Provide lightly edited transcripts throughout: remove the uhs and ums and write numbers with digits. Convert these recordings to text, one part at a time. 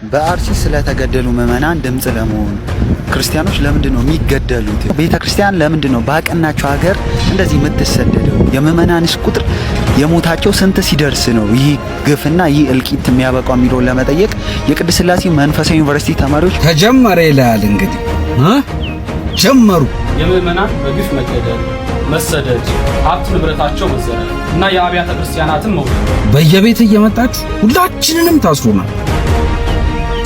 በአርሲ ስለተገደሉ ምዕመናን ድምጽ ለመሆን ክርስቲያኖች ለምንድነው የሚገደሉት? ቤተክርስቲያን ለምንድነው ባቀናቸው ሀገር እንደዚህ የምትሰደደው? የምዕመናንስ ቁጥር የሞታቸው ስንት ሲደርስ ነው ይህ ግፍና ይህ እልቂት የሚያበቃው የሚለውን ለመጠየቅ የቅድስት ሥላሴ መንፈሳዊ ዩኒቨርሲቲ ተማሪዎች ተጀመረ ይላል። እንግዲህ ጀመሩ። የምዕመናን በግፍ መገደል፣ መሰደድ፣ ሀብት ንብረታቸው መዘረፍ እና የአብያተ ክርስቲያናትን መውደም በየቤት እየመጣችሁ ሁላችንንም ታስሩናል።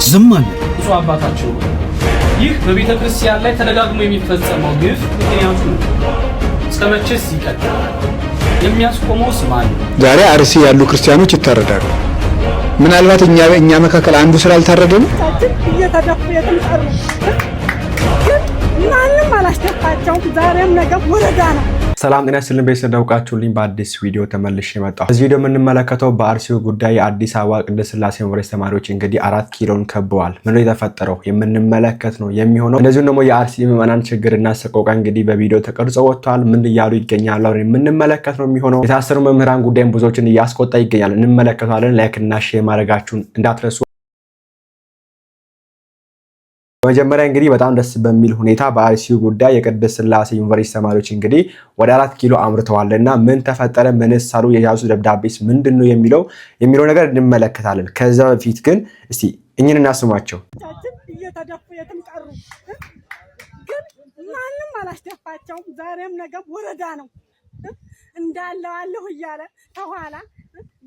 ዝም አለ። ብፁዕ አባታቸው ይህ በቤተ ክርስቲያን ላይ ተደጋግሞ የሚፈጸመው ግፍ ምክንያቱ እስከ መቼስ ይቀጥላል? የሚያስቆመውስ ማን ነው? ዛሬ አርሲ ያሉ ክርስቲያኖች ይታረዳሉ። ምናልባት እኛ መካከል አንዱ ስላልታረደን እየተደፉ የተንጠሩ ግን ማንም አላስደፋቸውም። ዛሬም ነገም ወረዳ ነው። ሰላም ጤና ይስጥልን ቤተሰብ ደውቃችሁልኝ በአዲስ ቪዲዮ ተመልሼ መጣሁ። እዚህ ቪዲዮ የምንመለከተው በአርሲው ጉዳይ የአዲስ አበባ ቅድስት ሥላሴ ዩኒቨርሲቲ ተማሪዎች እንግዲህ 4 ኪሎን ከበዋል። ምን የተፈጠረው የምንመለከት ነው የሚሆነው። እንደዚሁም ደግሞ የአርሲ ምዕመናን ችግርና ሰቆቃ እንግዲህ በቪዲዮ ተቀርጾ ወጥቷል። ምን እያሉ ይገኛሉ የምንመለከት ነው የሚሆነው። የታሰሩ መምህራን ጉዳይም ብዙዎችን እያስቆጣ ይገኛል። እንመለከታለን። ላይክ እና ሼር ማድረጋችሁን እንዳትረሱ። በመጀመሪያ እንግዲህ በጣም ደስ በሚል ሁኔታ በአርሲው ጉዳይ የቅድስት ሥላሴ ዩኒቨርሲቲ ተማሪዎች እንግዲህ ወደ 4 ኪሎ አምርተዋልና ምን ተፈጠረ፣ ምንስ አሉ፣ የያዙ ደብዳቤስ ምንድነው የሚለው ነገር እንመለከታለን። ከዛ በፊት ግን እስቲ እኚህን እናስማቸው። እየተደፉ የትም ቀሩ ግን ማንም አላስደፋቸውም። ዛሬም ነገም ወረዳ ነው እንዳለው አለሁ እያለ ተኋላ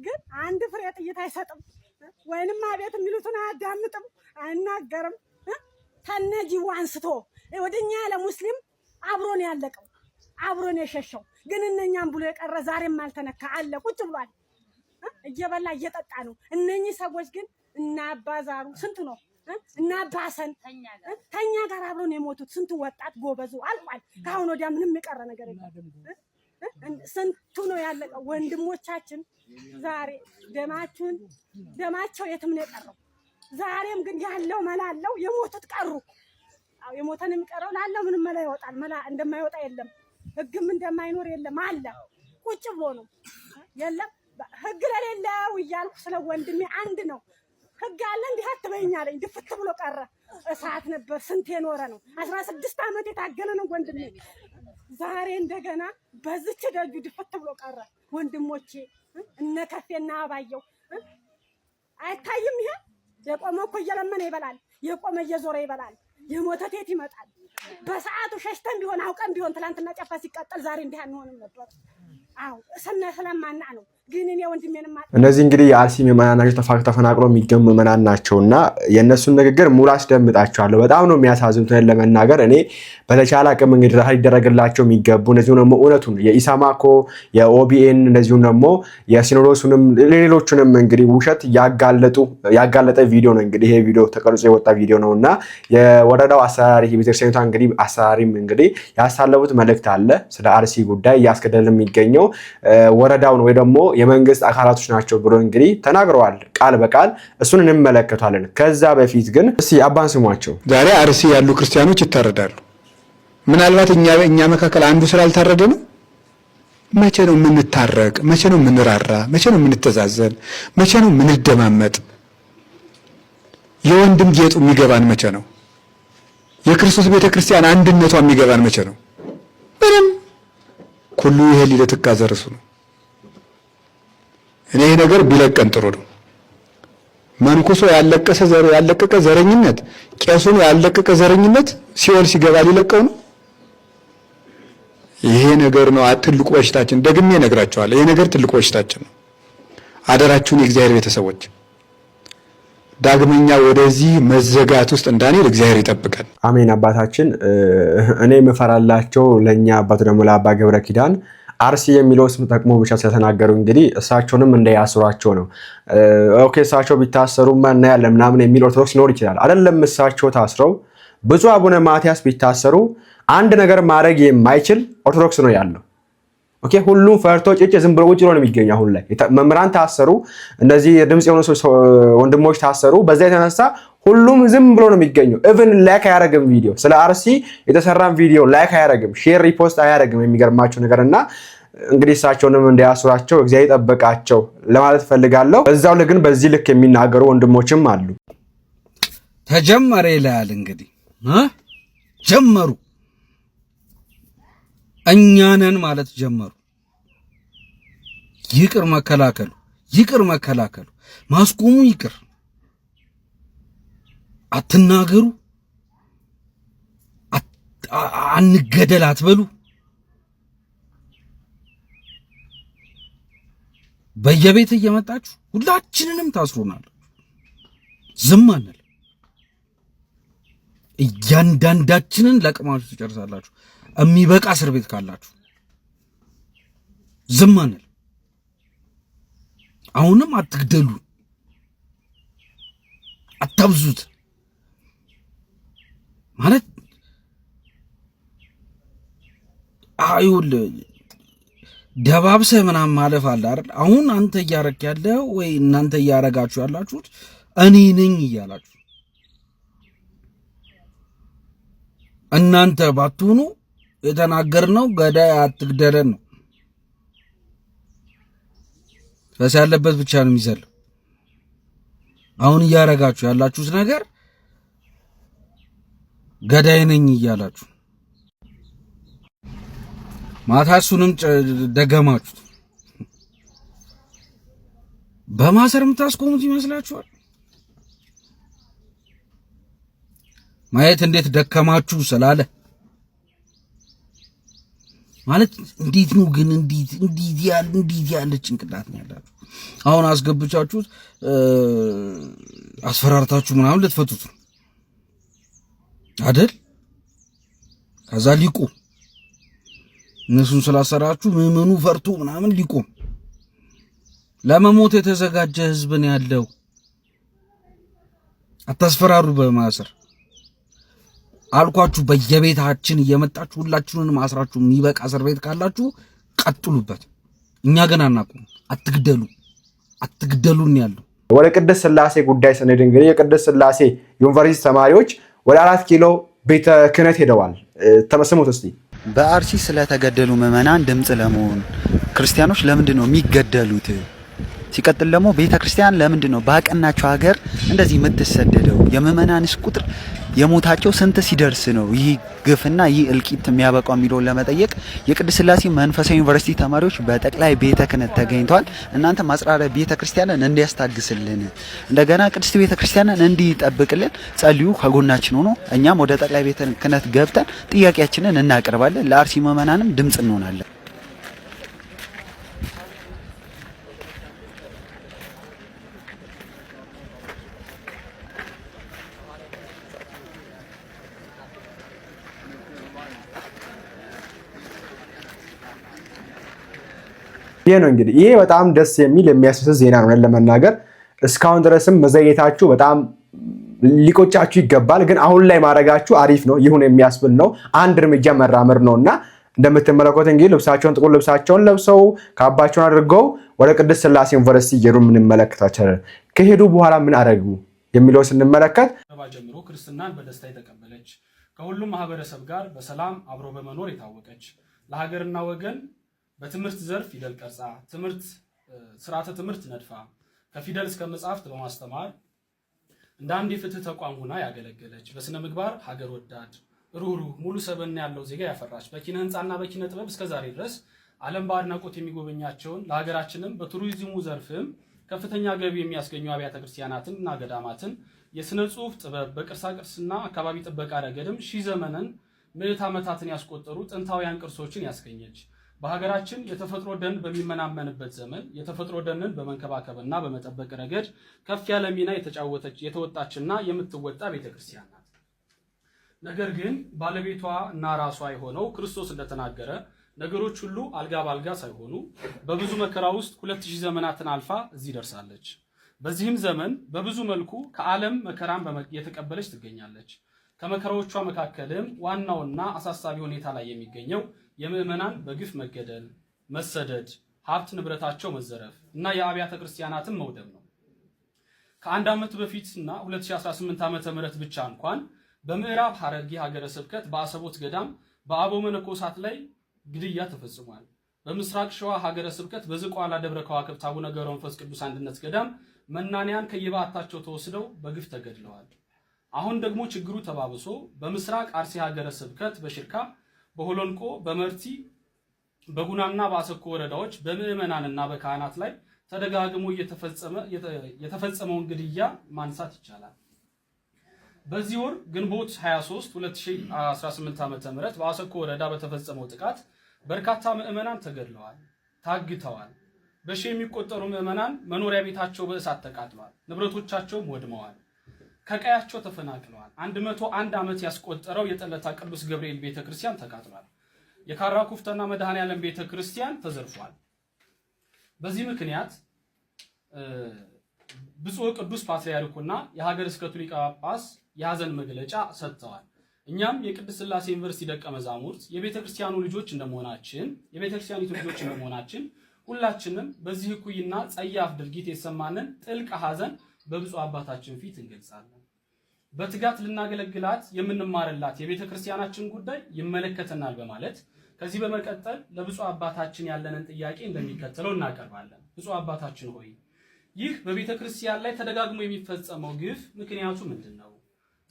ግን አንድ ፍሬ ጥይት አይሰጥም፣ ወይንም አቤት የሚሉትን አያዳምጥም፣ አይናገርም። ተነጂው አንስቶ ወደኛ ለሙስሊም አብሮን ያለቀው አብሮን የሸሸው ግን እነኛም ብሎ የቀረ ዛሬም አልተነካ አለ ቁጭ ብሏል። እየበላ እየጠጣ ነው። እነኚህ ሰዎች ግን እና አባዛሩ ስንቱ ነው እና አባሰን ተኛ ጋር አብሮን የሞቱት ስንቱ ወጣት ጎበዙ አልቋል። ካሁን ወዲያ ምንም የቀረ ነገር የለም። ስንቱ ነው ያለቀው ወንድሞቻችን። ዛሬ ደማቸው የትም ነው የቀረው። ዛሬም ግን ያለው መላለው የሞቱት ቀሩ። አው የሞተን የሚቀረው ላለው ምንም መላ ይወጣል። መላ እንደማይወጣ የለም። ህግም እንደማይኖር የለም አለ ቁጭ ብሎ ነው የለም። ህግ ለሌለው እያልኩ ስለ ወንድሜ አንድ ነው ህግ አለ እንዲህ አትበይኛለኝ። ድፍት ብሎ ቀረ። እሳት ነበር ስንት የኖረ ነው። 16 ዓመት የታገለ ነው ወንድሜ። ዛሬ እንደገና በዝች ደጁ ድፍት ብሎ ቀረ። ወንድሞቼ እነ ከፌና አባየው አይታይም ይሄ የቆመ እኮ እየለመነ ይበላል። የቆመ እየዞረ ይበላል። የሞተ ቴት ይመጣል። በሰዓቱ ሸሽተን ቢሆን አውቀን ቢሆን ትላንትና ጨፋ ሲቀጠል ዛሬ እንዲህ አንሆንም ነበር። አው ስለማና ነው። ግን እኔ ወንድሜንም እነዚህ እንግዲህ የአርሲ ምዕመናን ናቸው። ተፈናቅለው የሚገኙ ምዕመናን ናቸውና የነሱን ንግግር ሙሉ አስደምጣቸዋለሁ። በጣም ነው የሚያሳዝኑት ለመናገር። እኔ በተቻለ አቅም እንግዲህ ይደረግላቸው የሚገቡ እነዚሁ ደግሞ እውነቱን የኢሳማኮ የኦቢኤን እነዚሁ ደግሞ የሲኖዶሱንም ሌሎቹንም እንግዲህ ውሸት ያጋለጠ ቪዲዮ ነው። እንግዲህ ይሄ ቪዲዮ ተቀርጾ የወጣ ቪዲዮ ነውና የወረዳው አሰራሪ ቤተክርስቲያኗ እንግዲህ አሰራሪም እንግዲህ ያሳለፉት መልእክት አለ። ስለ አርሲ ጉዳይ እያስገደለ የሚገኘው ወረዳውን ወይ ደግሞ የመንግስት አካላቶች ናቸው ብሎ እንግዲህ ተናግረዋል ቃል በቃል። እሱን እንመለከታለን። ከዛ በፊት ግን እስቲ አባን ስሟቸው። ዛሬ አርሲ ያሉ ክርስቲያኖች ይታረዳሉ። ምናልባት እኛ መካከል አንዱ ስላልታረደ ነው። መቼ ነው የምንታረቅ? መቼ ነው የምንራራ? መቼ ነው የምንተዛዘን? መቼ ነው የምንደማመጥ? የወንድም ጌጡ የሚገባን መቼ ነው? የክርስቶስ ቤተክርስቲያን አንድነቷ የሚገባን መቼ ነው? ምንም ሁሉ ይሄ ሊለትቃዘርሱ ነው። እኔ ይሄ ነገር ቢለቀን ጥሩ ነው። መንኩሶ ያለቀቀ ዘረኝነት፣ ቄሱን ያለቀቀ ዘረኝነት ሲኦል ሲገባ ሊለቀው ነው። ይሄ ነገር ነው ትልቁ በሽታችን። ደግሜ እነግራችኋለሁ፣ ይሄ ነገር ትልቁ በሽታችን ነው። አደራችሁን የእግዚአብሔር ቤተሰቦች ዳግመኛ ወደዚህ መዘጋት ውስጥ እንዳንሄድ እግዚአብሔር ይጠብቀን። አሜን። አባታችን እኔ መፈራላቸው ለኛ አባቱ ደግሞ ለአባ ገብረ ኪዳን አርሲ የሚለው ስም ጠቅሞ ብቻ ስለተናገሩ እንግዲህ እሳቸውንም እንዳያስሯቸው ነው። ኦኬ እሳቸው ቢታሰሩ ማን ያለ ምናምን የሚል ኦርቶዶክስ ሊኖር ይችላል አይደለም። እሳቸው ታስረው ብፁዕ አቡነ ማትያስ ቢታሰሩ አንድ ነገር ማድረግ የማይችል ኦርቶዶክስ ነው ያለው። ኦኬ ሁሉም ፈርቶ ጭጭ ዝም ብሎ ቁጭ ብሎ ነው የሚገኘው። አሁን ላይ መምህራን ታሰሩ፣ እንደዚህ ድምጽ የሆኑ ወንድሞች ታሰሩ። በዛ የተነሳ ሁሉም ዝም ብሎ ነው የሚገኘው። ኢቭን ላይክ አያደርግም ቪዲዮ ስለ አርሲ የተሰራን ቪዲዮ ላይክ አያደርግም፣ ሼር ሪፖስት አያደርግም። የሚገርማቸው ነገርና እንግዲህ እሳቸውንም እንዲያስሯቸው እግዚአብሔር ይጠብቃቸው ለማለት ፈልጋለሁ። በዛው ግን በዚህ ልክ የሚናገሩ ወንድሞችም አሉ። ተጀመረ ይላል እንግዲህ ጀመሩ። እኛንን ማለት ጀመሩ። ይቅር መከላከሉ ማስቆሙ ይቅር፣ አትናገሩ፣ አንገደል አትበሉ። በየቤት እየመጣችሁ ሁላችንንም ታስሩናል። ዝም አንል። እያንዳንዳችንን ለቅማችሁ ትጨርሳላችሁ። የሚበቃ እስር ቤት ካላችሁ ዝም አንል። አሁንም አትግደሉ፣ አታብዙት ማለት አይውል ደባብሰ ምናምን ማለፍ አለ አይደል? አሁን አንተ እያረክ ያለው ወይ እናንተ እያረጋችሁ ያላችሁት እኔ ነኝ እያላችሁ እናንተ ባትሆኑ የተናገርነው ገዳይ አትግደለን ነው። ፈስ ያለበት ብቻ ነው የሚዘለው። አሁን እያረጋችሁ ያላችሁት ነገር ገዳይ ነኝ እያላችሁ ማታ እሱንም ደገማችሁት። በማሰር የምታስቆሙት ይመስላችኋል? ማየት እንዴት ደከማችሁ ስላለ ማለት እንዴት ነው ግን እንዴት ያለ ጭንቅላት ነው ያላችሁ። አሁን አስገብቻችሁት አስፈራርታችሁ ምናምን ልትፈቱት ነው አይደል? ከዛ ሊቆም እነሱን ስላሰራችሁ ምዕመኑ ፈርቶ ምናምን ሊቆም ለመሞት የተዘጋጀ ህዝብ ነው ያለው። አታስፈራሩ በማሰር አልኳችሁ። በየቤታችን እየመጣችሁ ሁላችሁንም አስራችሁ የሚበቃ እስር ቤት ካላችሁ ቀጥሉበት። እኛ ግን አናቁም። አትግደሉን ያለው። ወደ ቅድስት ሥላሴ ጉዳይ ስንሄድ እንግዲህ የቅድስት ሥላሴ ዩኒቨርሲቲ ተማሪዎች ወደ 4 ኪሎ ቤተ ክህነት ሄደዋል። ተመስሙት እስቲ። በአርሲ ስለተገደሉ ምዕመናን ድምጽ ለመሆን ክርስቲያኖች ለምንድን ነው የሚገደሉት? ሲቀጥል ደግሞ ቤተክርስቲያን ለምንድን ነው ባቀናቸው ሀገር እንደዚህ የምትሰደደው? የምዕመናንስ ቁጥር የሞታቸው ስንት ሲደርስ ነው ይህ ግፍና ይህ እልቂት የሚያበቃው የሚለውን ለመጠየቅ የቅድስት ሥላሴ መንፈሳዊ ዩኒቨርሲቲ ተማሪዎች በጠቅላይ ቤተ ክህነት ተገኝተዋል። እናንተ ማጽራረ ቤተ ክርስቲያንን እንዲያስታግስልን እንደገና ቅድስት ቤተ ክርስቲያንን እንዲጠብቅልን ጸልዩ፣ ከጎናችን ሆኖ እኛም ወደ ጠቅላይ ቤተ ክህነት ገብተን ጥያቄያችንን እናቀርባለን። ለአርሲ ምዕመናንም ድምጽ እንሆናለን። ይሄ ነው እንግዲህ። ይሄ በጣም ደስ የሚል የሚያስደስት ዜና ነው ለመናገር። እስካሁን ድረስም መዘግየታችሁ በጣም ሊቆጫችሁ ይገባል። ግን አሁን ላይ ማድረጋችሁ አሪፍ ነው፣ ይሁን የሚያስብል ነው። አንድ እርምጃ መራመድ ነውና እንደምትመለከቱት እንግዲህ ልብሳቸውን ጥቁር ልብሳቸውን ለብሰው ካባቸውን አድርገው ወደ ቅድስት ሥላሴ ዩኒቨርሲቲ እየሄዱ እንመለከታቸዋለን። ከሄዱ በኋላ ምን አደረጉ የሚለው ስንመለከት ጀምሮ ክርስትናን በደስታ የተቀበለች ከሁሉም ማህበረሰብ ጋር በሰላም አብሮ በመኖር የታወቀች ለሀገርና ወገን በትምህርት ዘርፍ ፊደል ቀርጻ ስርዓተ ትምህርት ነድፋ ከፊደል እስከ መጻሕፍት በማስተማር እንደ አንድ የፍትህ ተቋም ሆና ያገለገለች በስነ ምግባር ሀገር ወዳድ ሩህሩህ ሙሉ ሰብዕና ያለው ዜጋ ያፈራች በኪነ ህንጻና በኪነ ጥበብ እስከዛሬ ድረስ ዓለም በአድናቆት የሚጎበኛቸውን ለሀገራችንም በቱሪዝሙ ዘርፍም ከፍተኛ ገቢ የሚያስገኙ አብያተ ክርስቲያናትንና ገዳማትን የስነ ጽሑፍ ጥበብ በቅርሳቅርስና አካባቢ ጥበቃ ረገድም ሺህ ዘመንን ምዕት ዓመታትን ያስቆጠሩ ጥንታውያን ቅርሶችን ያስገኘች በሀገራችን የተፈጥሮ ደን በሚመናመንበት ዘመን የተፈጥሮ ደንን በመንከባከብና በመጠበቅ ረገድ ከፍ ያለ ሚና የተወጣችና የምትወጣ ቤተክርስቲያን ናት። ነገር ግን ባለቤቷ እና ራሷ የሆነው ክርስቶስ እንደተናገረ ነገሮች ሁሉ አልጋ ባልጋ ሳይሆኑ በብዙ መከራ ውስጥ 2000 ዘመናትን አልፋ እዚህ ደርሳለች። በዚህም ዘመን በብዙ መልኩ ከዓለም መከራን የተቀበለች ትገኛለች። ከመከራዎቿ መካከልም ዋናውና አሳሳቢ ሁኔታ ላይ የሚገኘው የምዕመናን በግፍ መገደል፣ መሰደድ፣ ሀብት ንብረታቸው መዘረፍ እና የአብያተ ክርስቲያናትን መውደም ነው። ከአንድ ዓመት በፊትና 2018 ዓመተ ምህረት ብቻ እንኳን በምዕራብ ሐረርጌ ሀገረ ስብከት በአሰቦት ገዳም በአበው መነኮሳት ላይ ግድያ ተፈጽሟል። በምስራቅ ሸዋ ሀገረ ስብከት በዝቋላ ደብረ ከዋክብት አቡነ ገብረ መንፈስ ቅዱስ አንድነት ገዳም መናንያን ከየበዓታቸው ተወስደው በግፍ ተገድለዋል። አሁን ደግሞ ችግሩ ተባብሶ በምስራቅ አርሲ ሀገረ ስብከት በሽርካ፣ በሆሎንቆ፣ በመርቲ፣ በጉናና በአሰኮ ወረዳዎች በምዕመናንና በካህናት ላይ ተደጋግሞ የተፈጸመውን ግድያ ማንሳት ይቻላል። በዚህ ወር ግንቦት 23 2018 ዓ.ም በአሰኮ ወረዳ በተፈጸመው ጥቃት በርካታ ምዕመናን ተገድለዋል፣ ታግተዋል። በሺ የሚቆጠሩ ምዕመናን መኖሪያ ቤታቸው በእሳት ተቃጥሏል፣ ንብረቶቻቸውም ወድመዋል፣ ከቀያቸው ተፈናቅለዋል። 101 ዓመት ያስቆጠረው የጠለታ ቅዱስ ገብርኤል ቤተክርስቲያን ተቃጥሏል። የካራ ኩፍተና መድኃኔዓለም ቤተክርስቲያን ተዘርፏል። በዚህ ምክንያት ብፁዕ ቅዱስ ፓትርያርኩና የሀገረ ስብከቱ ሊቀ ጳጳስ የሐዘን መግለጫ ሰጥተዋል። እኛም የቅድስት ሥላሴ ዩኒቨርሲቲ ደቀ መዛሙርት የቤተክርስቲያኑ ልጆች እንደመሆናችን የቤተክርስቲያኒቱ ልጆች እንደመሆናችን ሁላችንም በዚህ እኩይና ጸያፍ ድርጊት የተሰማንን ጥልቅ ሐዘን በብፁዕ አባታችን ፊት እንገልጻለን። በትጋት ልናገለግላት የምንማርላት የቤተክርስቲያናችን ጉዳይ ይመለከተናል በማለት ከዚህ በመቀጠል ለብፁዕ አባታችን ያለንን ጥያቄ እንደሚከተለው እናቀርባለን። ብፁዕ አባታችን ሆይ ይህ በቤተክርስቲያን ላይ ተደጋግሞ የሚፈጸመው ግፍ ምክንያቱ ምንድነው?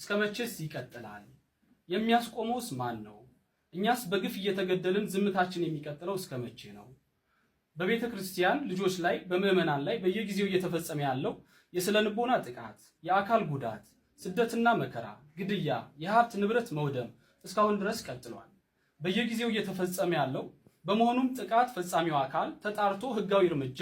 እስከ መቼስ ይቀጥላል? የሚያስቆመውስ ማን ነው? እኛስ በግፍ እየተገደልን ዝምታችን የሚቀጥለው እስከ መቼ ነው? በቤተክርስቲያን ልጆች ላይ በምዕመናን ላይ በየጊዜው እየተፈጸመ ያለው የስነ ልቦና ጥቃት፣ የአካል ጉዳት፣ ስደትና መከራ፣ ግድያ፣ የሀብት ንብረት መውደም እስካሁን ድረስ ቀጥሏል። በየጊዜው እየተፈጸመ ያለው በመሆኑም ጥቃት ፈጻሚው አካል ተጣርቶ ህጋዊ እርምጃ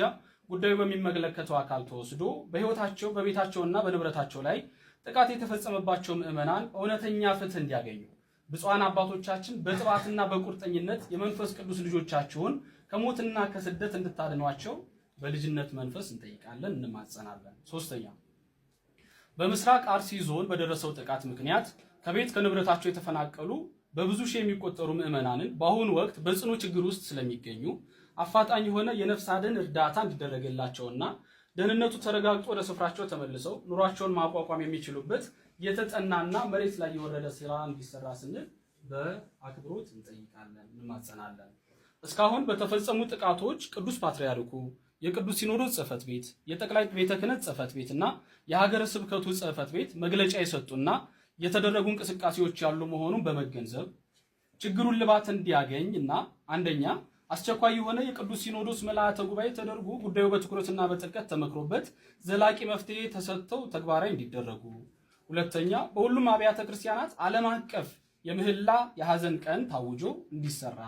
ጉዳዩ በሚመለከተው አካል ተወስዶ በህይወታቸው በቤታቸውና በንብረታቸው ላይ ጥቃት የተፈጸመባቸው ምዕመናን እውነተኛ ፍትህ እንዲያገኙ ብፁዓን አባቶቻችን በጥባትና በቁርጠኝነት የመንፈስ ቅዱስ ልጆቻቸውን ከሞትና ከስደት እንድታድኗቸው በልጅነት መንፈስ እንጠይቃለን፣ እንማጸናለን። ሶስተኛ በምስራቅ አርሲ ዞን በደረሰው ጥቃት ምክንያት ከቤት ከንብረታቸው የተፈናቀሉ በብዙ ሺህ የሚቆጠሩ ምዕመናንን በአሁኑ ወቅት በጽኑ ችግር ውስጥ ስለሚገኙ አፋጣኝ የሆነ የነፍስ አድን እርዳታ እንዲደረግላቸውና ደህንነቱ ተረጋግጦ ወደ ስፍራቸው ተመልሰው ኑሯቸውን ማቋቋም የሚችሉበት የተጠናና መሬት ላይ የወረደ ስራ እንዲሰራ ስንል በአክብሮት እንጠይቃለን፣ እንማጸናለን። እስካሁን በተፈጸሙ ጥቃቶች ቅዱስ ፓትርያርኩ፣ የቅዱስ ሲኖዶስ ጽሕፈት ቤት፣ የጠቅላይ ቤተ ክህነት ጽሕፈት ቤትና የሀገረ ስብከቱ ጽሕፈት ቤት መግለጫ የሰጡና የተደረጉ እንቅስቃሴዎች ያሉ መሆኑን በመገንዘብ ችግሩን ልባት እንዲያገኝ እና አንደኛ አስቸኳይ የሆነ የቅዱስ ሲኖዶስ ምልዓተ ጉባኤ ተደርጎ ጉዳዩ በትኩረትና በጥልቀት ተመክሮበት ዘላቂ መፍትሄ ተሰጥተው ተግባራዊ እንዲደረጉ፣ ሁለተኛ በሁሉም አብያተ ክርስቲያናት ዓለም አቀፍ የምህላ የሐዘን ቀን ታውጆ እንዲሰራ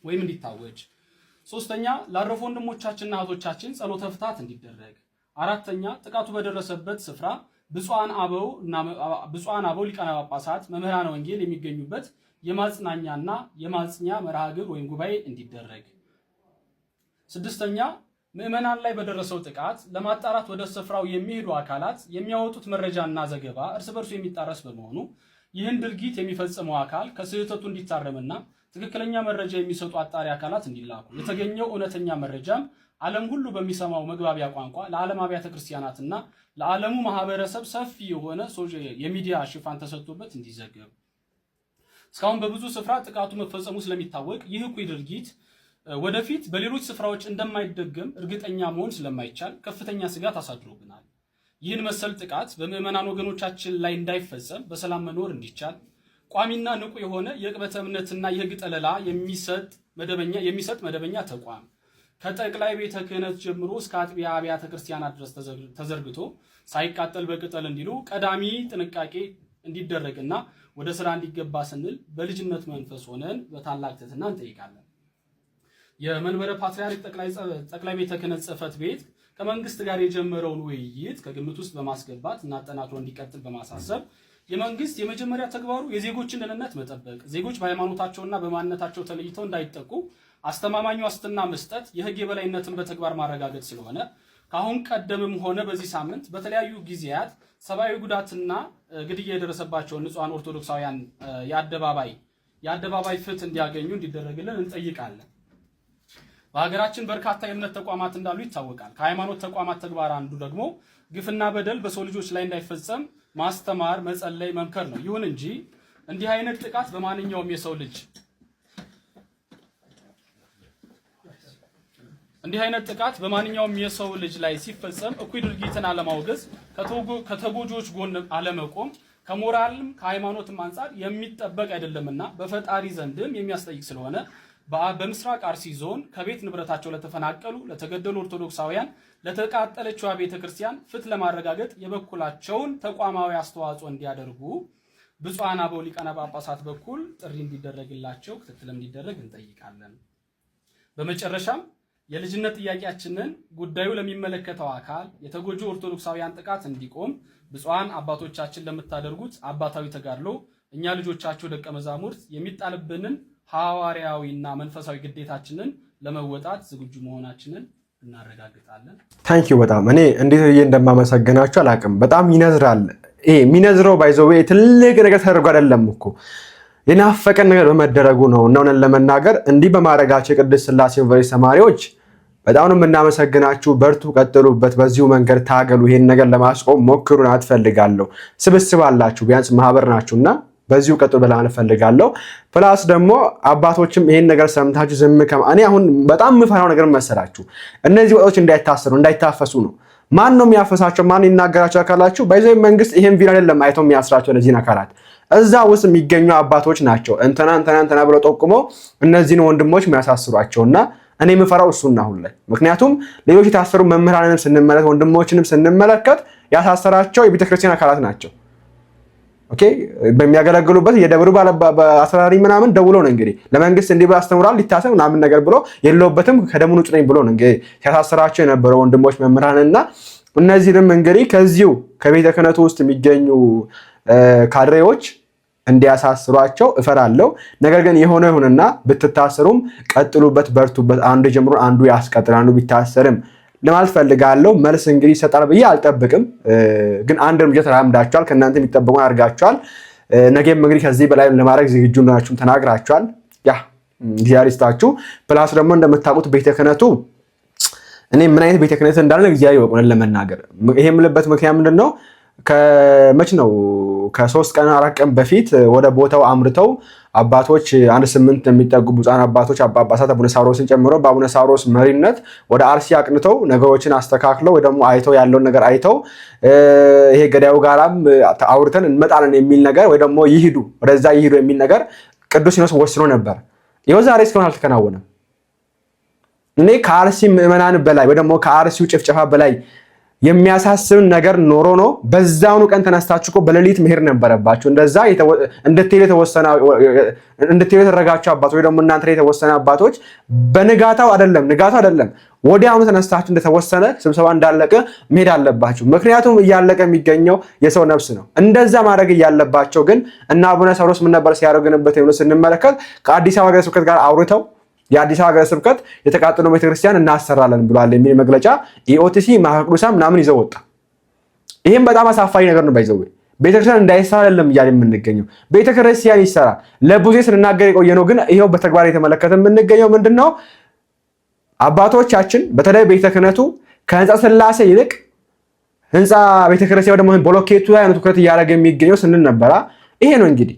ወይም እንዲታወጅ፣ ሶስተኛ ላረፉ ወንድሞቻችንና እህቶቻችን ጸሎተ ፍትሐት እንዲደረግ፣ አራተኛ ጥቃቱ በደረሰበት ስፍራ ብፁዓን አበው ሊቃነ ጳጳሳት መምህራነ ወንጌል የሚገኙበት የማጽናኛና የማጽኛ መርሃ ግብር ወይም ጉባኤ እንዲደረግ፣ ስድስተኛ ምዕመናን ላይ በደረሰው ጥቃት ለማጣራት ወደ ስፍራው የሚሄዱ አካላት የሚያወጡት መረጃና ዘገባ እርስ በርሱ የሚጣረስ በመሆኑ ይህን ድርጊት የሚፈጽመው አካል ከስህተቱ እንዲታረምና ትክክለኛ መረጃ የሚሰጡ አጣሪ አካላት እንዲላኩ፣ የተገኘው እውነተኛ መረጃም ዓለም ሁሉ በሚሰማው መግባቢያ ቋንቋ ለዓለም አብያተ ክርስቲያናትና ለዓለሙ ማህበረሰብ ሰፊ የሆነ የሚዲያ ሽፋን ተሰጥቶበት እንዲዘገብ፣ እስካሁን በብዙ ስፍራ ጥቃቱ መፈጸሙ ስለሚታወቅ ይህ እኩይ ድርጊት ወደፊት በሌሎች ስፍራዎች እንደማይደገም እርግጠኛ መሆን ስለማይቻል ከፍተኛ ስጋት አሳድሮብናል። ይህን መሰል ጥቃት በምዕመናን ወገኖቻችን ላይ እንዳይፈጸም በሰላም መኖር እንዲቻል ቋሚና ንቁ የሆነ የዕቅበተ እምነትና የሕግ ጠለላ የሚሰጥ መደበኛ ተቋም ከጠቅላይ ቤተ ክህነት ጀምሮ እስከ አጥቢያ አብያተ ክርስቲያናት ድረስ ተዘርግቶ ሳይቃጠል በቅጠል እንዲሉ ቀዳሚ ጥንቃቄ እንዲደረግና ወደ ስራ እንዲገባ ስንል በልጅነት መንፈስ ሆነን በታላቅ ትሕትና እንጠይቃለን። የመንበረ ፓትርያርክ ጠቅላይ ቤተ ክህነት ጽሕፈት ቤት ከመንግስት ጋር የጀመረውን ውይይት ከግምት ውስጥ በማስገባት እና አጠናክሮ እንዲቀጥል በማሳሰብ የመንግስት የመጀመሪያ ተግባሩ የዜጎችን ደህንነት መጠበቅ፣ ዜጎች በሃይማኖታቸውና በማንነታቸው ተለይተው እንዳይጠቁ አስተማማኝ ዋስትና መስጠት፣ የህግ የበላይነትን በተግባር ማረጋገጥ ስለሆነ ከአሁን ቀደምም ሆነ በዚህ ሳምንት በተለያዩ ጊዜያት ሰብአዊ ጉዳትና ግድያ የደረሰባቸውን ንጹሐን ኦርቶዶክሳውያን የአደባባይ ፍትህ እንዲያገኙ እንዲደረግልን እንጠይቃለን። በሀገራችን በርካታ የእምነት ተቋማት እንዳሉ ይታወቃል። ከሃይማኖት ተቋማት ተግባር አንዱ ደግሞ ግፍና በደል በሰው ልጆች ላይ እንዳይፈጸም ማስተማር፣ መጸለይ፣ መምከር ነው። ይሁን እንጂ እንዲህ አይነት ጥቃት በማንኛውም የሰው ልጅ ላይ ሲፈጸም እኩይ ድርጊትን አለማውገዝ፣ ከተጎጂዎች ጎን አለመቆም ከሞራልም ከሃይማኖትም አንጻር የሚጠበቅ አይደለምና በፈጣሪ ዘንድም የሚያስጠይቅ ስለሆነ በምስራቅ አርሲ ዞን ከቤት ንብረታቸው ለተፈናቀሉ ለተገደሉ ኦርቶዶክሳውያን ለተቃጠለችው ቤተክርስቲያን ፍትህ ለማረጋገጥ የበኩላቸውን ተቋማዊ አስተዋጽኦ እንዲያደርጉ ብፁዓን አበው ሊቃነ ጳጳሳት በኩል ጥሪ እንዲደረግላቸው ክትትል እንዲደረግ እንጠይቃለን። በመጨረሻም የልጅነት ጥያቄያችንን ጉዳዩ ለሚመለከተው አካል የተጎጂ ኦርቶዶክሳውያን ጥቃት እንዲቆም ብፁዓን አባቶቻችን ለምታደርጉት አባታዊ ተጋድሎ እኛ ልጆቻቸው ደቀ መዛሙርት የሚጣልብንን ሐዋርያዊና መንፈሳዊ ግዴታችንን ለመወጣት ዝግጁ መሆናችንን እናረጋግጣለን። ታንኪዩ በጣም እኔ እንዴት እንደማመሰግናችሁ አላቅም። በጣም ይነዝራል። የሚነዝረው ባይዘው ትልቅ ነገር ተደርጎ አይደለም እኮ የናፈቀን ነገር በመደረጉ ነው። እና እውነት ለመናገር እንዲህ በማድረጋቸው የቅድስት ሥላሴ ዩኒቨርሲቲ ተማሪዎች በጣም ነው የምናመሰግናችሁ። በርቱ፣ ቀጥሉበት፣ በዚሁ መንገድ ታገሉ፣ ይሄን ነገር ለማስቆም ሞክሩን አትፈልጋለሁ። ስብስብ አላችሁ፣ ቢያንስ ማህበር ናችሁና በዚሁ ቀጥሉ ብላን ፈልጋለሁ። ፕላስ ደግሞ አባቶችም ይሄን ነገር ሰምታችሁ ዝም እኔ አሁን በጣም የምፈራው ነገር መሰላችሁ እነዚህ ወጣቶች እንዳይታሰሩ እንዳይታፈሱ ነው። ማን ነው የሚያፈሳቸው? ማን ይናገራቸው አካላችሁ? ባይዘው መንግስት ይሄን ቪዲዮ አይደለም አይቶ የሚያስራቸው እነዚህን አካላት እዛ ውስጥ የሚገኙ አባቶች ናቸው። እንተና ብለው ጠቁመው እነዚህን ወንድሞች የሚያሳስሯቸውና እኔ የምፈራው እሱና አሁን ላይ ምክንያቱም ሌሎች የታሰሩ መምህራንንም ስንመለከት ወንድሞችንም ስንመለከት ያሳሰራቸው የቤተክርስቲያን አካላት ናቸው። ኦኬ በሚያገለግሉበት የደብሩ በአስራሪ ምናምን ደውሎ ነው እንግዲህ ለመንግስት እንዲህ ብሎ አስተምሯል ሊታሰብ ምናምን ነገር ብሎ የለውበትም ከደሙ ንጹህ ነኝ ብሎ ነው እንግዲህ ሲያሳሰራቸው የነበረው ወንድሞች መምህራንና እነዚህንም እንግዲህ ከዚሁ ከቤተ ክህነቱ ውስጥ የሚገኙ ካድሬዎች እንዲያሳስሯቸው እፈራለሁ። ነገር ግን የሆነ ይሁንና ብትታሰሩም ቀጥሉበት፣ በርቱበት። አንዱ ጀምሮ አንዱ ያስቀጥል፣ አንዱ ቢታሰርም ለማለት ፈልጋለሁ። መልስ እንግዲህ ይሰጣል ብዬ አልጠብቅም። ግን አንድ እርምጃ ተራምዳችኋል፣ ከእናንተ የሚጠበቁን አድርጋችኋል። ነገም እንግዲህ ከዚህ በላይ ለማድረግ ዝግጁ እንደሆናችሁም ተናግራችኋል። ያ እግዚአብሔር ይስጣችሁ። ፕላስ ደግሞ እንደምታውቁት ቤተ ክህነቱ እኔ ምን አይነት ቤተ ክህነት እንዳለ እግዚአብሔር ይወቁን ለመናገር። ይሄ የምልበት ምክንያት ምንድን ነው? ከመች ነው ከ3 ቀን 4 ቀን በፊት ወደ ቦታው አምርተው አባቶች 8 የሚጠጉ ብፁዓን አባቶች ጳጳሳት አቡነ ሳዊሮስን ጨምሮ በአቡነ ሳዊሮስ መሪነት ወደ አርሲ አቅንተው ነገሮችን አስተካክለው ወይ ደግሞ አይተው ያለውን ነገር አይተው ይሄ ገዳዩ ጋራም አውርተን እንመጣለን የሚል ነገር ወይ ደግሞ ይሂዱ ወደዛ ይሂዱ የሚል ነገር ቅዱስ ሲኖዶስ ወስኖ ነበር። ይኸው ዛሬ እስካሁን አልተከናወነም። እኔ ከአርሲ ምዕመናን በላይ ወይ ደግሞ ከአርሲው ጭፍጨፋ በላይ የሚያሳስብ ነገር ኖሮ ነው በዛውኑ ቀን ተነስታችሁ በሌሊት መሄድ ነበረባችሁ። እንደዛ እንድትሄዱ የተደረጋችሁ አባቶች ወይ ደግሞ እናንተ የተወሰነ አባቶች በንጋታው አይደለም ወዲያውኑ ተነስታችሁ እንደተወሰነ ስብሰባ እንዳለቀ መሄድ አለባችሁ። ምክንያቱም እያለቀ የሚገኘው የሰው ነፍስ ነው። እንደዛ ማድረግ እያለባቸው ግን እና አቡነ ሳዊሮስ ምን ነበር ሲያደርጉንበት ነው ስንመለከት ከአዲስ አበባ ሀገረ ስብከት ጋር አውርተው የአዲስ አበባ ሀገረ ስብከት የተቃጠለው ቤተክርስቲያን እናሰራለን ብሏል የሚል መግለጫ ኢኦቲሲ ማህቅዱሳን ምናምን ይዘው ወጣ። ይሄም በጣም አሳፋሪ ነገር ነው። ባይዘው ቤተክርስቲያን እንዳይሰራ አይደለም እያለ የምንገኘው ቤተክርስቲያን ይሰራ ለብዙ ስንናገር የቆየ ነው። ግን ይሄው በተግባር የተመለከተ የምንገኘው ምንድነው? አባቶቻችን በተለይ ቤተ ክህነቱ ከህንፃ ሥላሴ ይልቅ ህንፃ ቤተክርስቲያን ደግሞ ብሎኬቱ ላይ ነው ትኩረት እያደረገ የሚገኘው ስንል ነበራ። ይሄ ነው እንግዲህ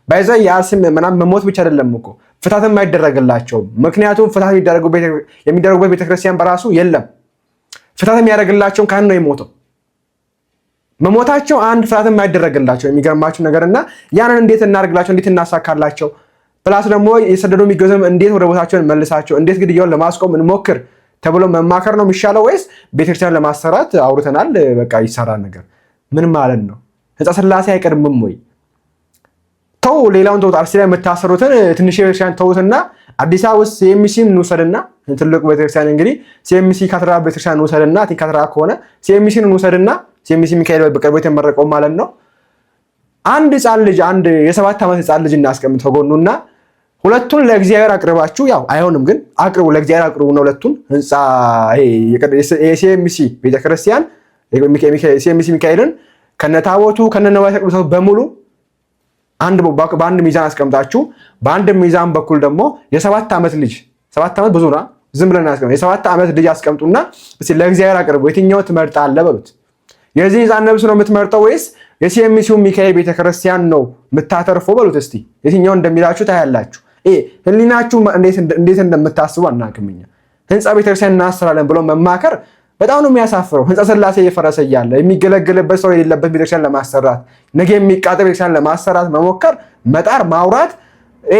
ባይዘው የአርሲ ምዕመናን መሞት ብቻ አይደለም እኮ ፍታትም አይደረግላቸውም። ምክንያቱም ፍታት የሚደረጉበት ቤተክርስቲያን በራሱ የለም። ፍታት የሚያደርግላቸው ካህን ነው የሞተው። መሞታቸው አንድ ፍታትም አይደረግላቸው የሚገርማችሁ ነገርና ያንን እንዴት እናደርግላቸው? እንዴት እናሳካላቸው? ፕላስ ደግሞ የሰደዱ የሚገዙም እንዴት ወደ ቦታቸውን መልሳቸው፣ እንዴት ግድያውን ለማስቆም እንሞክር ተብሎ መማከር ነው የሚሻለው ወይስ ቤተክርስቲያን ለማሰራት አውርተናል በቃ ይሰራል ነገር ምን ማለት ነው? ህንፃ ሥላሴ አይቀድምም ወይ? ተው ሌላውን ተው። አርሲ ላይ የምታሰሩትን ትንሽ ቤተክርስቲያን ተውትና አዲስ አበባ ውስጥ ሲኤምሲን እንውሰድና ትልቁ ቤተክርስቲያን እንግዲህ ሲኤምሲ ካቴድራል ቤተክርስቲያን እንውሰድና ካቴድራል ከሆነ ሲኤምሲን እንውሰድና ሲኤምሲ ሚካኤል በቅርቡ የተመረቀው ማለት ነው። አንድ ህፃን ልጅ አንድ የ7 ዓመት ህፃን ልጅ እናስቀምጥ ከጎኑና ሁለቱን ለእግዚአብሔር አቅርባችሁ ያው አይሆንም ግን አቅርቡ ለእግዚአብሔር አቅርቡና ሁለቱን ህንፃ ሲኤምሲ ቤተክርስቲያን ሲኤምሲ ሚካኤልን ከነታቦቱ ከነነዋያተ ቅዱሳቱ በሙሉ በአንድ ሚዛን አስቀምጣችሁ በአንድ ሚዛን በኩል ደግሞ የ7 ዓመት ልጅ 7 ዓመት ብዙ ነው ዝም ብለን አስቀምጡ የ7 ዓመት ልጅ አስቀምጡና እስቲ ለእግዚአብሔር አቅርቡ። የትኛው ትመርጣለህ በሉት። የዚህ ህፃን ነብስ ነው የምትመርጠው ወይስ የሲኤምሲው ሚካኤል ቤተክርስቲያን ነው የምታተርፈው በሉት። እስቲ የትኛው እንደሚላችሁ ታያላችሁ። ህሊናችሁ እንዴት እንደምታስቡ አናውቅም። እኛ ህንፃ ቤተክርስቲያን እናሰራለን ብሎ መማከር በጣም ነው የሚያሳፍረው። ህንጻ ስላሴ እየፈረሰ እያለ የሚገለገልበት ሰው የሌለበት ቤተክርስቲያን ለማሰራት ነገ የሚቃጠል ቤተክርስቲያን ለማሰራት መሞከር፣ መጣር፣ ማውራት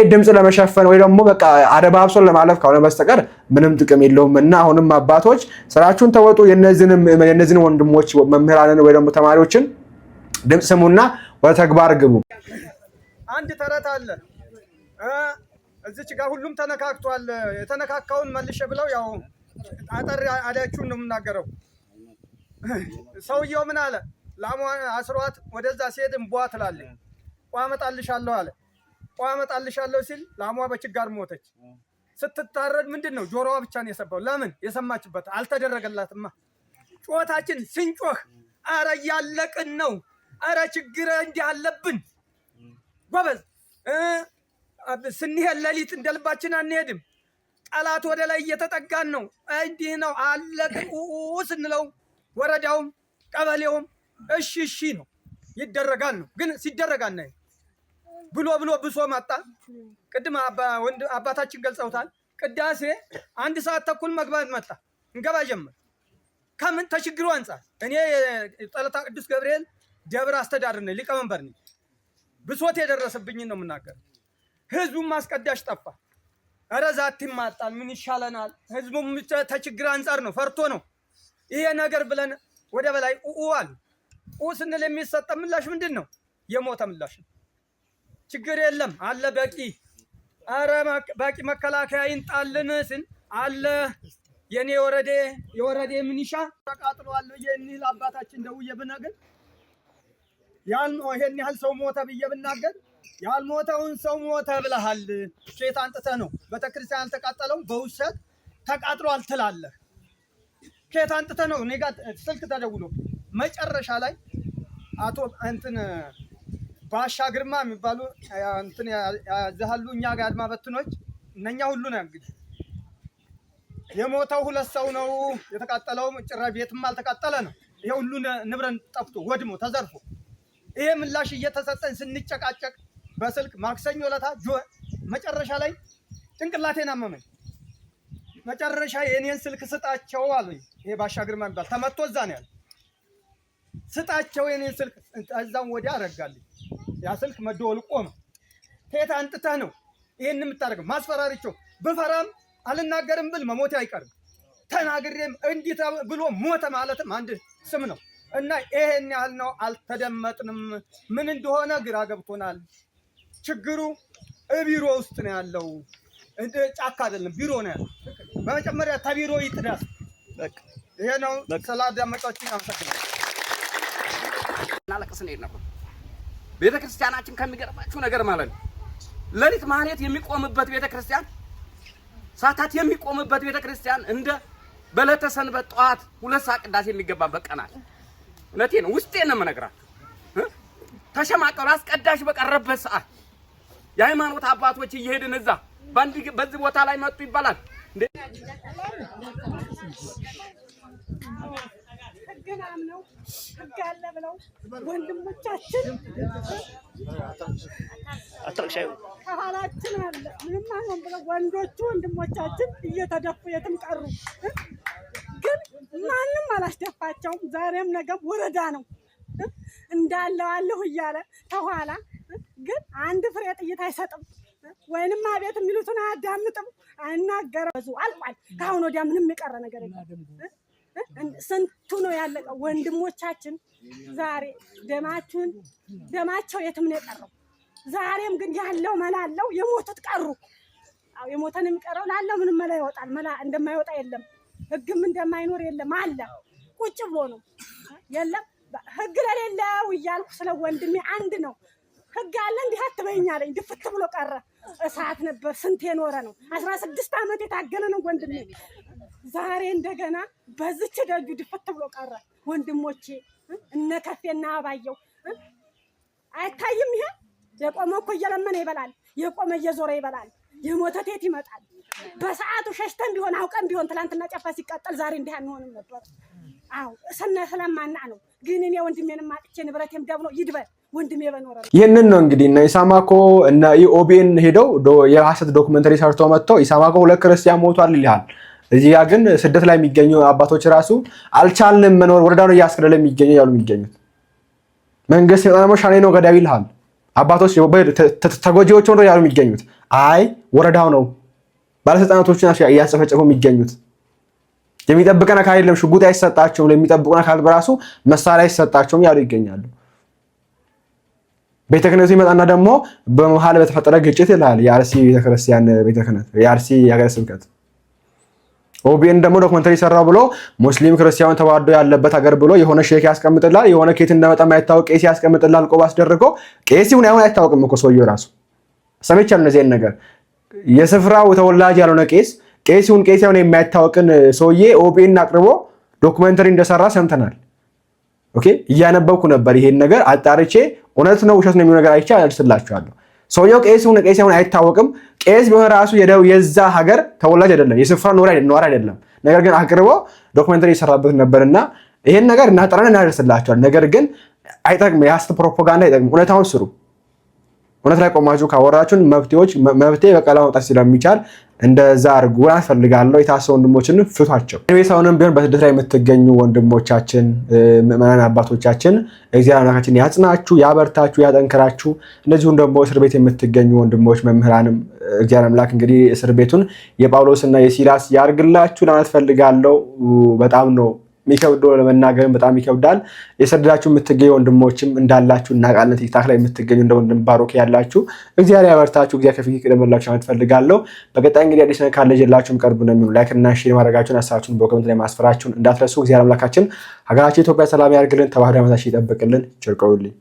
ድምጽ ለመሸፈን ወይ ደግሞ በቃ አደባብሶን ለማለፍ ካልሆነ በስተቀር ምንም ጥቅም የለውም። እና አሁንም አባቶች ስራችሁን ተወጡ። የነዚህን ወንድሞች መምህራንን ወይ ደግሞ ተማሪዎችን ድምጽ ስሙና ወደ ተግባር ግቡ። አንድ ተረት አለ እዚች ጋር ሁሉም ተነካክቷል። የተነካካውን መልሼ ብለው ያው አጠር አዳችሁን ነው የምናገረው። ሰውየው ምን አለ? ላሟን አስሯት ወደዛ ሲሄድ እንቧ ትላለች። ቋ አመጣልሻለሁ አለ። ቋ አመጣልሻለሁ ሲል ላሟ በችጋር ሞተች። ስትታረድ ምንድነው ጆሮዋ ብቻ ነው የሰባው። ለምን? የሰማችበት አልተደረገላትማ። ጮታችን ስንጮህ አረ ያለቅን ነው፣ አረ ችግር እንዲህ አለብን ጎበዝ። ስንሄድ ሌሊት እንደልባችን አንሄድም። ጠላት ወደ ላይ እየተጠጋን ነው። እንዲህ ነው አለቅን ስንለው ወረዳውም ቀበሌውም እሺ እሺ ነው ይደረጋል ነው። ግን ሲደረግ አናይ ብሎ ብሶ መጣ። ቅድም አባታችን ገልጸውታል። ቅዳሴ 1 ሰዓት ተኩል መግባት መጣ። እንገባ ጀመር። ከምን ተችግሩ አንጻር እኔ ጠለታ ቅዱስ ገብርኤል ደብር አስተዳደር ነኝ፣ ሊቀመንበር ነኝ። ብሶት የደረሰብኝ ነው የምናገር። ህዝቡም ማስቀዳሽ ጠፋ። ኧረ ዛት ይማጣል ምን ይሻለናል? ህዝቡም ተችግር አንጻር ነው ፈርቶ ነው ይሄ ነገር ብለን ወደ በላይ አሉ። ስንል የሚሰጠ ምላሽ ምንድን ነው? የሞተ ምላሽ ነው። ችግር የለም አለ በቂ። ኧረ በቂ መከላከያ ይንጣልን ስን አለ የኔ የወረዴ ምንሻ ተቃጥሏል ብዬ እኒህ አባታችን ደውዬ ብነግር ይሄን ያህል ሰው ሞተ ብዬ ብናገር ያልሞተውን ሰው ሞተ ብለሃል። ኬት አንጥተህ ነው? ቤተክርስቲያን አልተቃጠለው በውሸት ተቃጥሏል ትላለህ። ኬት አንጥተህ ነው? እኔ ጋር ስልክ ተደውሎ መጨረሻ ላይ አቶ ባሻ ግርማ የሚባሉ ያዛሉ እኛ ጋር አድማ በትኖች እነኛ ሁሉ ነው እንግዲህ የሞተው 2 ሰው ነው። የተቃጠለው ጭራ ቤትም አልተቃጠለ ነው። ይሄ ሁሉ ንብረት ጠፍቶ ወድሞ ተዘርፎ ይሄ ምላሽ እየተሰጠን ስንጨቃጨቅ በስልክ ማክሰኞ ለታ መጨረሻ ላይ ጭንቅላቴን አመመኝ። መጨረሻ የኔን ስልክ ስጣቸው አሉኝ። ይሄ ባሻ ግርማ የሚባል ተመቶ እዛ ነው ያለ። ስጣቸው የኔን ስልክ እዛም ወዲያ አረጋልኝ። ያ ስልክ መደወል ቆመ። ከየት አንጥተህ ነው ይሄን የምታደርገው? ማስፈራሪቸው ብፈራም አልናገርም ብል መሞቴ አይቀርም። ተናግሬም እንዲህ ብሎ ሞተ ማለትም አንድ ስም ነው። እና ይሄን ያህል ነው። አልተደመጥንም። ምን እንደሆነ ግራ ገብቶናል። ችግሩ ቢሮ ውስጥ ነው ያለው፣ እንደ ጫካ አይደለም፣ ቢሮ ነው ያለው። በመጀመሪያ ተቢሮ ይጥዳስ። በቃ ይሄ ነው። ስላዳመጣችሁኝ አመሰግናለሁ። እናለቅስ ነበር። ቤተክርስቲያናችን ከሚገርማችሁ ነገር ማለት ነው ሌሊት ማህሌት የሚቆምበት ቤተክርስቲያን፣ ሰዓታት የሚቆምበት ቤተክርስቲያን እንደ በዕለተ ሰንበት ጠዋት 2 ሰዓት ቅዳሴ የሚገባበት ቀን አለ። እውነቴን ነው፣ ውስጤን ነው የምነግራችሁ። ተሸማቀሉ አስቀዳሽ በቀረበት ሰዓት የሃይማኖት አባቶች እየሄድን እዛ በዚህ ቦታ ላይ መጡ ይባላል እንዴ? ህግናም ነው ህግ አለ ብለው ወንድሞቻችን ከኋላችን አለ ምንም አይሆን ብለው ወንዶቹ ወንድሞቻችን እየተደፉ የትም ቀሩ። ግን ማንም አላስደፋቸውም። ዛሬም ነገም ወረዳ ነው እንዳለው አለሁ እያለ ተኋላ ግን አንድ ፍሬ ጥይት አይሰጥም፣ ወይንም አቤት የሚሉትን አያዳምጥም፣ አይናገርም። አልቋል። ከአሁን ወዲያ ምንም የቀረ ነገር የለም። ስንቱ ነው ያለቀው? ወንድሞቻችን ዛሬ ደማቸው የትም ነው የቀረው። ዛሬም ግን ያለው መላ አለው። የሞቱት ቀሩ። አዎ የሞተን የሚቀረው ላለው ምንም መላ ይወጣል። መላ እንደማይወጣ የለም። ህግም እንደማይኖር የለም። አለ ቁጭ ብሎ ነው የለም። ህግ ለሌለው እያልኩ ስለ ወንድሜ አንድ ነው። ህግ አለ እንዲህ አትበይኛለኝ። ድፍት ብሎ ቀረ። እሳት ነበር ስንት የኖረ ነው። 16 ዓመት የታገለ ነው ወንድሜ። ዛሬ እንደገና በዚች ደጁ ድፍት ብሎ ቀረ። ወንድሞቼ እነ ከፌና አባየው አይታይም። ይሄ የቆመ እኮ እየለመነ ይበላል፣ የቆመ እየዞረ ይበላል። የሞተ ቴት ይመጣል። በሰዓቱ ሸሽተን ቢሆን አውቀን ቢሆን ትላንትና ጨፋ ሲቃጠል ዛሬ እንዲህ አንሆንም ነበር። አዎ ስለማና ነው። ግን እኔ ወንድሜንም አጥቼ ንብረቴም ደብሎ ይድበል ወንድሜ በኖረ ነው። ይሄንን ነው እንግዲህ እና ኢሳማኮ እና ኢኦቢኤን ሄደው የሐሰት ዶክመንተሪ ሰርተው መጥተው ኢሳማኮ 2 ክርስቲያን ሞቷል ይላል። እዚህ ጋር ግን ስደት ላይ የሚገኙ አባቶች ራሱ አልቻልንም መኖር ወረዳውን እያስከለለ የሚገኙ ያሉ የሚገኙት መንግስት የጣመው ሻኔ ነው ገዳዩ ይልሃል። አባቶች ተጎጂዎች ሆነው ያሉ የሚገኙት አይ ወረዳው ነው ባለስልጣናቶችን እያስጨፈጨፉ የሚገኙት የሚጠብቀን አካል የለም ሽጉጥ አይሰጣቸውም ለሚጠብቁን አካል በራሱ መሳሪያ አይሰጣቸውም ያሉ ይገኛሉ። ቤተ ክህነቱ ይመጣና ደግሞ በመሃል በተፈጠረ ግጭት ይላል የአርሲ ቤተክርስቲያን ቤተ ክህነት የአርሲ የሀገረ ስብከት ኦቢኤን ደግሞ ዶክመንተሪ ሰራው ብሎ ሙስሊም ክርስቲያን ተዋዶ ያለበት ሀገር ብሎ የሆነ ሼክ ያስቀምጥላል የሆነ ኬት እንደመጣ ማይታወቅ ቄስ ያስቀምጥላል ቆብ አስደርጎ ቄሲውን አይታወቅም እኮ ሰውየው ራሱ ሰምቻለሁ እነዚህን ነገር የስፍራው ተወላጅ ያልሆነ ቄሲውን የማይታወቅን ሰውዬ ኦቢኤን አቅርቦ ዶክመንተሪ እንደሰራ ሰምተናል። ኦኬ እያነበብኩ ነበር ይሄን ነገር አጣርቼ እውነት ነው ውሸት ነው የሚለው ነገር አይቻ አልስላችኋለሁ። ሰውየው ቄሲውን አይታወቅም ቄስ ቢሆን ራሱ የዛ ሀገር ተወላጅ አይደለም የስፍራ ኖር አይደለም። ነገር ግን አቅርቦ ዶክመንተሪ ይሰራበት ነበርና ይሄን ነገር እናጠራን እናደርስላችኋል። ነገር ግን አይጠቅም የሐሰት ፕሮፓጋንዳ አይጠቅም። እውነታውን ስሩ። እውነት ላይ ቆማችሁ ካወራችሁን መብቴ በቀላ ማውጣት ስለሚቻል እንደዛ አድርጉ አፈልጋለሁ። የታሰሩ ወንድሞችን ፍቷቸው። ሰውንም ቢሆን በስደት ላይ የምትገኙ ወንድሞቻችን ምዕመናን አባቶቻችን እግዚአብሔር አምላካችን ያጽናችሁ፣ ያበርታችሁ፣ ያጠንክራችሁ። እንደዚሁም ደግሞ እስር ቤት የምትገኙ ወንድሞች መምህራንም እግዚአብሔር አምላክ እንግዲህ እስር ቤቱን የጳውሎስና የሲላስ ያርግላችሁ ለማለት ፈልጋለሁ። በጣም ነው የሚከብደው ለመናገር በጣም ይከብዳል። የሰደዳችሁ የምትገኙ ወንድሞችም እንዳላችሁ እናውቃለን። ቲክታክ ላይ የምትገኙ እንደ ወንድም ባሮክ ያላችሁ እግዚአብሔር ያበርታችሁ፣ እግዚአብሔር ከፊት ይቅደምላችሁ ማለት ፈልጋለሁ። በቀጣይ እንግዲህ አዲስ ነገር ካለ ይዤላችሁም ቀርብ ነው የሚሆነው። ላይክ እና ሼር ማድረጋችሁን ሀሳባችሁን በኮሜንት ላይ ማስፈራችሁን እንዳትረሱ። እግዚአብሔር አምላካችን ሀገራችን ኢትዮጵያ ሰላም ያርግልን፣ ተባህዶ ያመታሽ ይጠብቅልን። ቸር ቆዩልኝ።